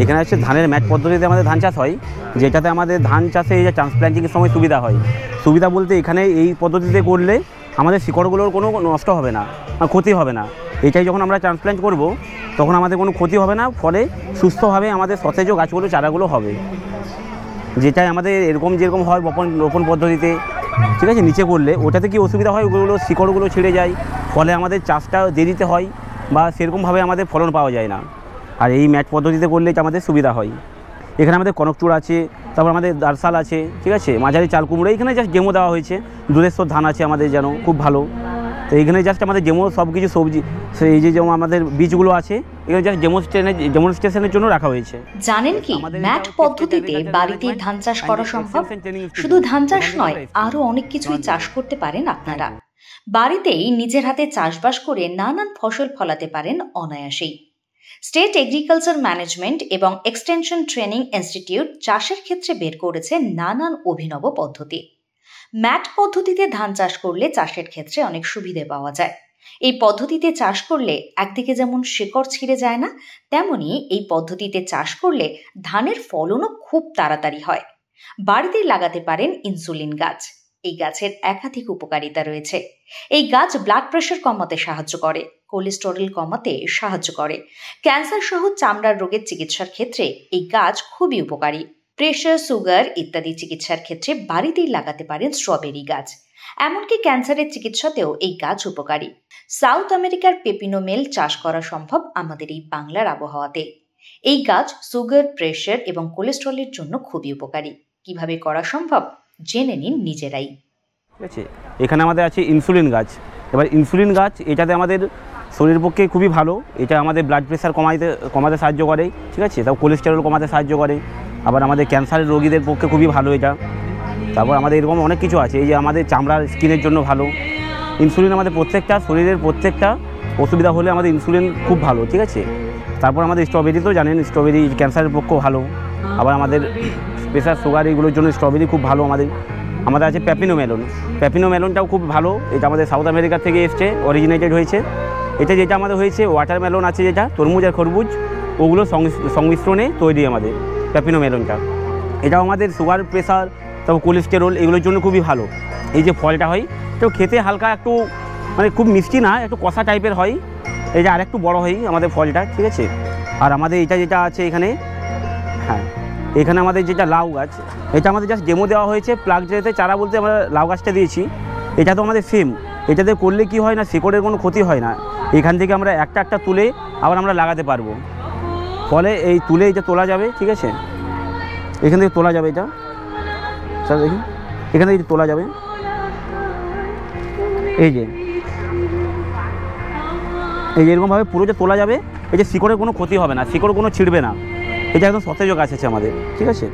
এখানে হচ্ছে ধানের ম্যাট পদ্ধতিতে আমাদের ধান চাষ হয়, যেটাতে আমাদের ধান চাষে এই যে ট্রান্সপ্ল্যান্টিংয়ের সময় সুবিধা হয়। সুবিধা বলতে এখানে এই পদ্ধতিতে করলে আমাদের শিকড়গুলোর কোনো নষ্ট হবে না, ক্ষতি হবে না। এটাই যখন আমরা ট্রান্সপ্ল্যান্ট করব তখন আমাদের কোনো ক্ষতি হবে না, ফলে সুস্থভাবে আমাদের সতেজ গাছগুলো চারাগুলো হবে। যেটাই আমাদের এরকম যেরকম হয় রোপণ পদ্ধতিতে, ঠিক আছে, নিচে করলে ওটাতে কি অসুবিধা হয়, ওগুলো শিকড়গুলো ছিঁড়ে যায়, ফলে আমাদের চাষটা দেরিতে হয় বা সেরকমভাবে আমাদের ফলন পাওয়া যায় না। আর এই ম্যাট পদ্ধতিতে করলে আমাদের সুবিধা হয়। এখানে আমাদের কনকচুর আছে, তারপর আমাদের দারসাল আছে, ঠিক আছে, মাঝারি চাল কুমড়ো, এখানে জাস্ট ডেমো দেওয়া হয়েছে। দুধেশ্বর ধান আছে আমাদের, যেন খুব ভালো। তো এইখানে জাস্ট আমাদের ডেমো সব কিছু সবজি, এই যে যেমন আমাদের বীজগুলো আছে এখানে জাস্ট ডেমনস্ট্রেশনের জন্য রাখা হয়েছে। জানেন কি ম্যাট পদ্ধতিতে বাড়িতেই ধান চাষ করা সম্ভব? শুধু ধান চাষ নয়, আরো অনেক কিছুই চাষ করতে পারেন আপনারা। বাড়িতেই নিজের হাতে চাষবাস করে নানান ফসল ফলাতে পারেন অনায়াসেই। স্টেট এগ্রিকালচার ম্যানেজমেন্ট এবং এক্সটেনশন ট্রেনিং ইনস্টিটিউট চাষের ক্ষেত্রে বের করেছে নানান অভিনব পদ্ধতি। ম্যাট পদ্ধতিতে ধান চাষ করলে চাষের ক্ষেত্রে অনেক সুবিধে পাওয়া যায়। এই পদ্ধতিতে চাষ করলে একদিকে যেমন শিকড় ছিঁড়ে যায় না, তেমনি এই পদ্ধতিতে চাষ করলে ধানের ফলনও খুব তাড়াতাড়ি হয়। বাড়িতেই লাগাতে পারেন ইনসুলিন গাছ। এই গাছের একাধিক উপকারিতা রয়েছে। এই গাছ ব্লাড প্রেশার কমাতে সাহায্য করে, কোলেস্টেরল কমাতে সাহায্য করে, ক্যান্সার সহ চামড়ার রোগের চিকিৎসার ক্ষেত্রে এই গাছ খুবই উপকারী। প্রেশার, সুগার ইত্যাদি চিকিৎসার ক্ষেত্রে বাড়িতেই লাগাতে পারেন স্ট্রবেরি গাছ। এমনকি ক্যান্সারের চিকিৎসাতেও এই গাছ উপকারী। সাউথ আমেরিকার পেপিনোমেল চাষ করা সম্ভব আমাদের এই বাংলার আবহাওয়াতে। এই গাছ সুগার, প্রেশার এবং কোলেস্টেরলের জন্য খুবই উপকারী। কিভাবে করা সম্ভব জেনে নিন নিজেরাই। ঠিক আছে, এখানে আমাদের আছে ইনসুলিন গাছ। এবার ইনসুলিন গাছ এটাতে আমাদের শরীরের পক্ষে খুবই ভালো। এটা আমাদের ব্লাড প্রেশার কমাতে সাহায্য করে, ঠিক আছে, তারপর কোলেস্টেরল কমাতে সাহায্য করে। আবার আমাদের ক্যান্সারের রোগীদের পক্ষে খুবই ভালো এটা। তারপর আমাদের এরকম অনেক কিছু আছে, এই যে আমাদের চামড়ার স্কিনের জন্য ভালো। ইনসুলিন আমাদের প্রত্যেকটা শরীরের প্রত্যেকটা অসুবিধা হলে আমাদের ইনসুলিন খুব ভালো, ঠিক আছে। তারপর আমাদের স্ট্রবেরি তো জানেন, স্ট্রবেরি ক্যান্সারের পক্ষেও ভালো। আবার আমাদের প্রেশার, সুগার এগুলোর জন্য স্ট্রবেরি খুব ভালো। আমাদের আছে প্যাপিনো মেলনটাও খুব ভালো। এটা আমাদের সাউথ আমেরিকা থেকে এসছে, অরিজিনেটেড হয়েছে। এটা যেটা আমাদের হয়েছে ওয়াটারমেলন আছে, যেটা তরমুজ আর খরবুজ, ওগুলো সংমিশ্রণে তৈরি আমাদের প্যাপিনো মেলনটা। এটাও আমাদের সুগার, প্রেশার, তারপর কোলেস্টেরল এগুলোর জন্য খুবই ভালো। এই যে ফলটা হয় এটাও খেতে হালকা একটু, মানে খুব মিষ্টি না, একটু কষা টাইপের হয়। এই যে আর একটু বড়ো হয় আমাদের ফলটা, ঠিক আছে। আর আমাদের এটা যেটা আছে এখানে, হ্যাঁ, এখানে আমাদের যেটা লাউ গাছ, এটা আমাদের জাস্ট ডেমো দেওয়া হয়েছে। প্লাগ যেতে চারা বলতে আমরা লাউ গাছটা দিয়েছি। এটা তো আমাদের সেম, এটাতে করলে কি হয় না, শিকড়ের কোনো ক্ষতি হয় না। এখান থেকে আমরা একটা একটা তুলে আবার আমরা লাগাতে পারবো। ফলে এই তুলে এটা তোলা যাবে, ঠিক আছে, এখান থেকে তোলা যাবে। এটা স্যার দেখি, এখান থেকে তোলা যাবে। এই যে এরকমভাবে পুরো যে তোলা যাবে, এই যে শিকড়ের কোনো ক্ষতি হবে না, শিকড় কোনো ছিঁড়বে না। এটা একদম সতেজ গাছ আছে আমাদের, ঠিক আছে।